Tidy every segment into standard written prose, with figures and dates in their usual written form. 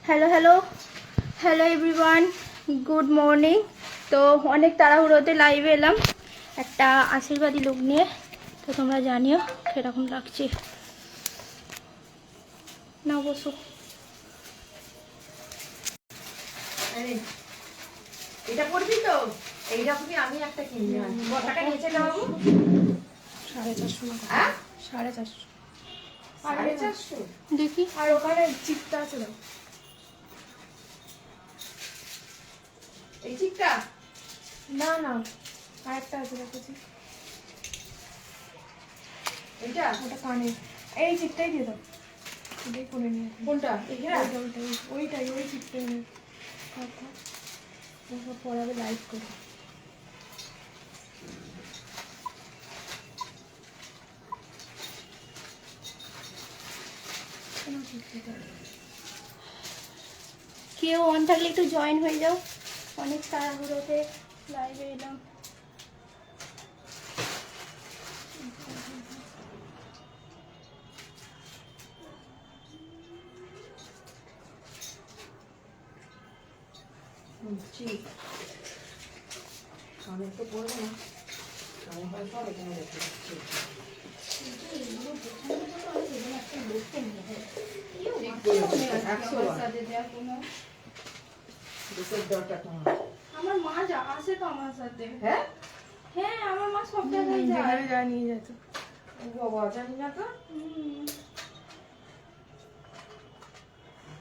Hello hello hello everyone, good morning. তো অনেক তাড়াহুড়োতে লাইভে এলাম একটা আশীর্বাদী লোক নিয়ে। তো তোমরা জানিও কীরকম লাগছে। না বসো। এটা করবি তো? এইরকমই আমি একটা কিনবি। কত টাকা নিচে যাবো? 450 হ্যাঁ, 450। 450 দেখি। আর ওখানে চিপটা আছে না? এই চিকটা না না, আর একটা আছে দেখেছি। এইটা ওটা কানে, এই চিপটাই দিয়ে দাও। এটাই করে নিয়ে কোনটা? এইটা ওইটাই ওই চিপটাই নিয়ে কথা ওসব পড়াবে লাইভ করে। কেউ অন থাকলে একটু জয়েন হয়ে যাও, অনেক তাড়াহুড়োতে লাইভে এলাম। চিক আমি তো পড়বো না, আমি হয় সব এখানে রেখে দিচ্ছি। আমার মা আসে তো আমার সাথে। হ্যাঁ হ্যাঁ, আমার মা সব জায়গায় যায়। যেখানে যা নিয়ে যেত। বাবা জানি না তো।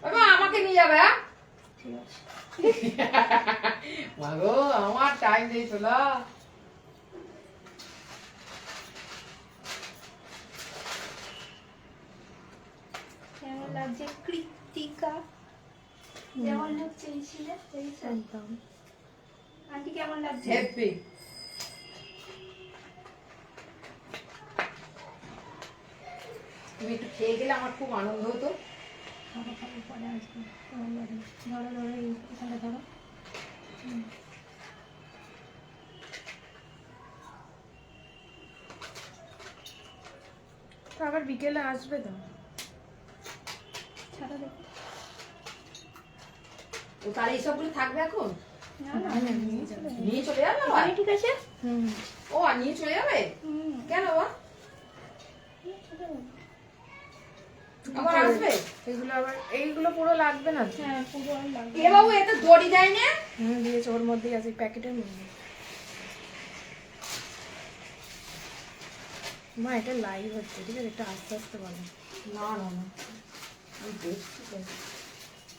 বাবা আমাকে নিয়ে যাবে? হ্যাঁ ঠিক আছে। মাগো আমার টাইম নেই তোলা। কেমন লাগছে কৃতিকা? যেমন লুক চেয়েছিলে একদম আন্টি, কেমন লাগছে? হ্যাপি। তুমি একটু খেয়ে গেলে আমার খুব আনন্দ হতো। খাবো খাবো, পরে আসবো তোমার বাড়ি। ধরো ধরো, এখানে ধরো। তো আবার বিকেলে আসবে তো। ছাড়া দেখো। ও তাহলে এইসবগুলো থাকবে এখন? না না, নিয়ে চলে যাবে। নিয়ে চলে যাবে আবার? এখানে ঠিক আছে। হুম ও আর নিয়ে চলে যাবে? হুম, কেন বা? চলে যাবে। আবার আসবে? এগুলো আবার এইগুলো পুরো লাগবে না তো? হ্যাঁ, পুরো আর লাগবে এ বাবু এত দড়ি দেয় না? দিয়েছে ওর মধ্যেই আছে প্যাকেটের মধ্যে। মা এটা লাইভ হচ্ছে, ঠিক আছে? এটা আস্তে আস্তে বলো। না না না, আমি দেখছি তো।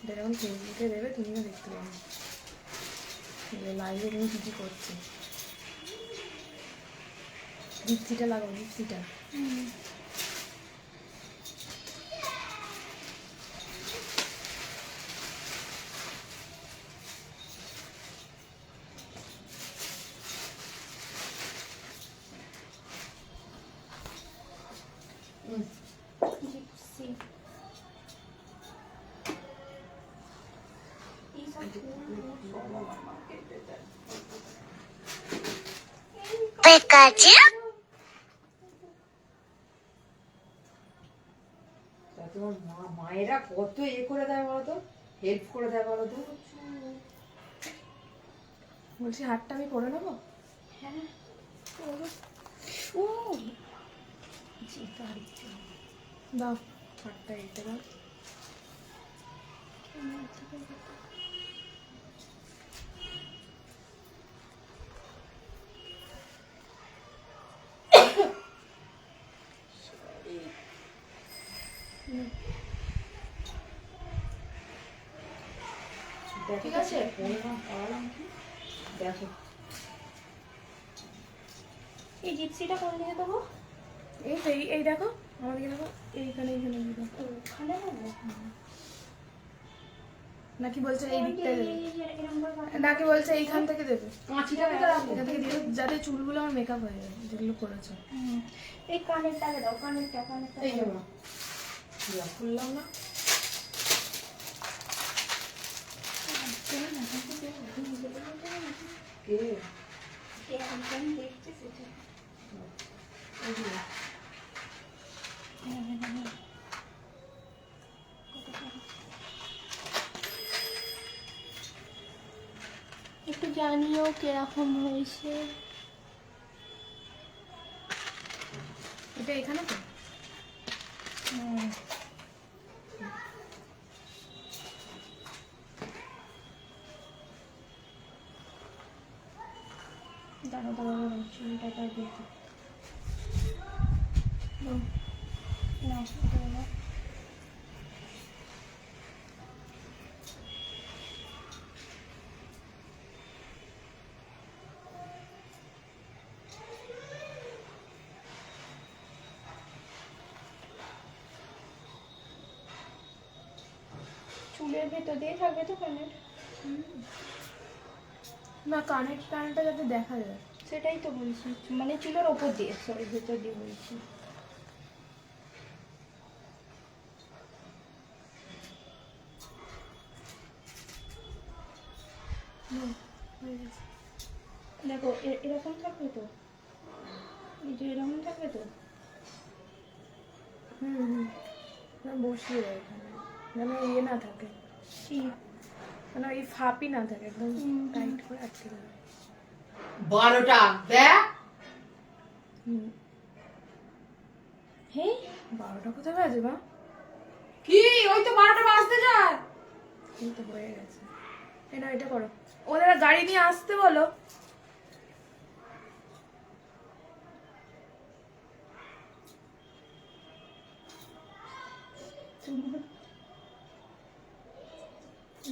এটা যখন ফেসবুকে দেবে তুমিও দেখতে পাবে লাইভে তুমি কি করছে। দীপ্তিটা লাগাও, দীপ্তিটা। জিপসি। এইসব তা তোমার মায়েরা কত করে দেয় বলতো, হেল্প করে দেয় বলতো। বলছি হাতটা আমি করে নেবো। হ্যাঁ, ও জি গাড়ি। দাও হাতটা এইটা দাও। ঠিক আছে, পড়ালাম কি দেখো। এই জিপসিটা কোন দিকে দেবো? এই তো এই দেখো আমাদেরকে দেখো, এইখানে এইখানে দেখো। ওখানে দেবো নাকি বলছে এই দিকটায় দেবে, এরকম করে বাঁধা। নাকি বলছে এইখান থেকে দেবে। কাঁচিটা কোথায় রাখবো? এখান থেকে দিয়ে দাও, যাতে চুলগুলো আমার মেকআপ হয়ে যায় যেগুলো করেছো। এই কানেরটাকে দাও, কানেরটা এই যাবো খুললাম না। কে একজন দেখছে সেটা। ওইগুলো? জানিও কিরকম হয়েছে। এটা এখানে তো দাঁড়াও দাঁড়াও দাঁড়াও, চুলটা একবার দেখি। না এটা না। চুলের ভেতর দিয়ে থাকবে তো কানের? না, কানের কানটা যাতে দেখা যায়। সেটাই তো বলছি, মানে চুলের ওপর দিয়ে, সরি ভেতর দিয়ে বলছি। হয়ে গেছে। দেখো এরকম থাকবে তো, এই যে এরকম থাকবে তো। বসিয়ে দেয় এখানে, যেন ইয়ে না থাকে, কি মানে এই ফাঁপি না থাকে, একদম টাইট করে আটকে দেবে। 12টা দেখ। হে 12টা কোথায় বাজে বা? কি ওই তো 12টা বাজতে যায়। এই তো হয়ে গেছে। এই না, এটা করো, ওদের গাড়ি নিয়ে আসতে বলো।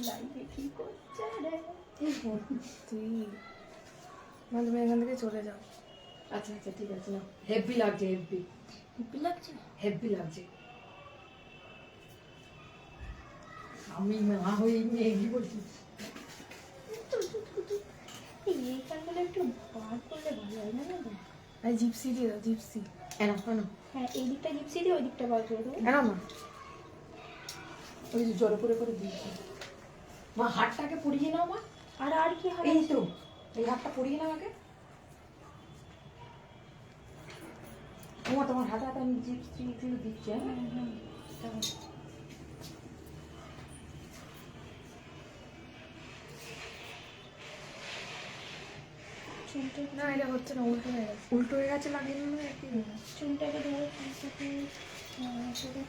লাইভে কি করছে রে? তুই মানে তুমি এখান থেকে চলে যাও। আচ্ছা আচ্ছা ঠিক আছে না, হেভি লাগছে, হেভি হেব্বি লাগছে। হেভি লাগছে। আমি মা হয়ে মেঘি বলছি। এই কানগুলো একটু বার করলে ভালো হয় না দাদা? আর জিপসি দিয়ে দাও, জিপসি। এনো এনো হ্যাঁ, এই দিকটা জিপসি দিয়ে ওই দিকটা বার করে দেবো। এনো মা, ওই যে জড়ো করে দিয়েছি। মা হাতটাকে পরিয়ে নাও মা। আর আর কি হবে? এই তো এই হাতটা পরিয়ে নাও আগে। তোমার হাতে হাতে আমি জিপসি দিচ্ছি। হ্যাঁ চুলটা না, এটা হচ্ছে না, উল্টো হয়ে গেছে। উল্টো হয়ে গেছে, লাগিয়ে নেবে একই হবে। চুলটাকে ধরো, চুলটাকে করে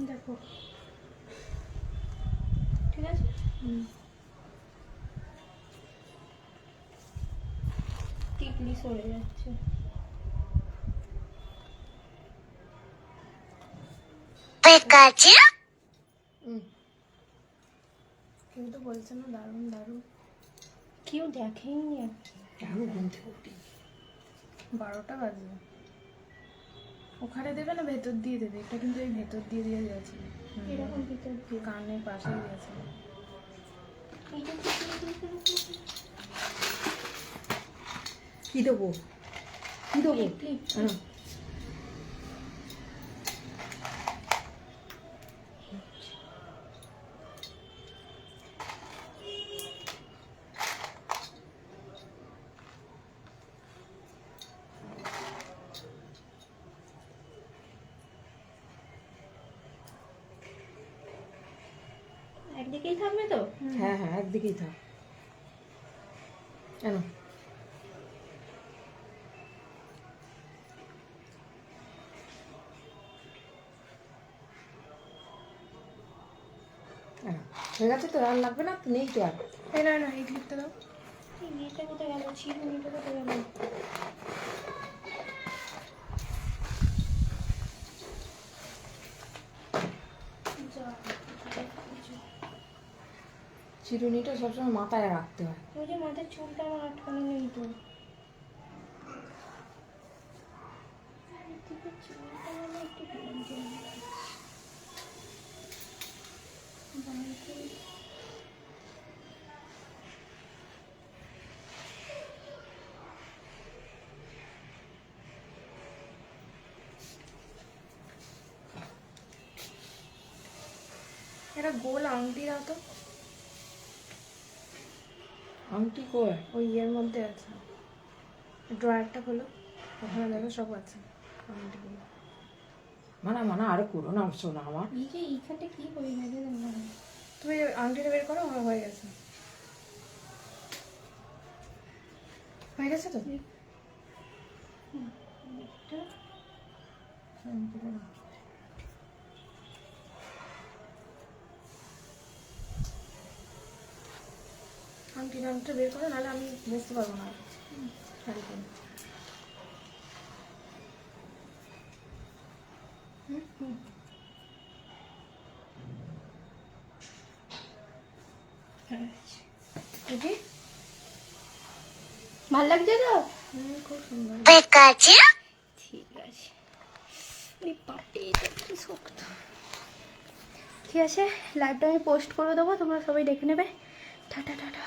দেখো, ঠিক আছে। টিকলি সরে যাচ্ছে। কেউ তো বলছে না দারুণ দারুণ। কেউ দেখেনি আর কেন ঘুম থেকে উঠি? 12টা বাজে। ওখানে দেবে না ভেতর দিয়ে দেবে? এটা কিন্তু এই ভেতর দিয়ে দিয়ে গেছে, এরকম ভিতর দিয়ে। কানের পাশেই গেছে। এইটা কি কি দেবো কি দেবো? ক্লিপ এনো একদিকেই থাকবে তো? হ্যাঁ হ্যাঁ একদিকেই থাক। এনো হয়ে গেছে তো, আর লাগবে না তো, নেই তো আর। এই না না, এই ক্লিপটা দাও। এই ইয়েটা কোথায় গেল? চিরুনিটা কোথায় গেল? যা, চিরুনিটা সবসময় মাথায় রাখতে হয়। ওই যে মাথার চুলটা আমার আটকানো নেই তো। এদিকে চুলটা আমার একটু টেনশন লাগছে। বাড়িতে একটা গোল আংটি দাও তো। আংটি কই? ওই ইয়ের মধ্যে আছে, ড্রয়ারটা খোলো, ওখানে দেখো সব আছে আংটিগুলো। মানে আরে করো না শোনা আমার। এই যে এইখানটা কি করি না তুমি আংটিটা বের করো, আমার হয়ে গেছে। হয়ে গেছে তো? আংটিটা বের করো, নাহলে আমি বুঝতে পারবো না। শাড়ি পরে। দেখি। ভাল লাগছে তো? খুব সুন্দর। ঠিক আছে। বাপরে, এটা কি শক্ত। ঠিক আছে, লাইভটা আমি পোস্ট করে দেবো, তোমরা সবাই দেখে নেবে। Tata tata.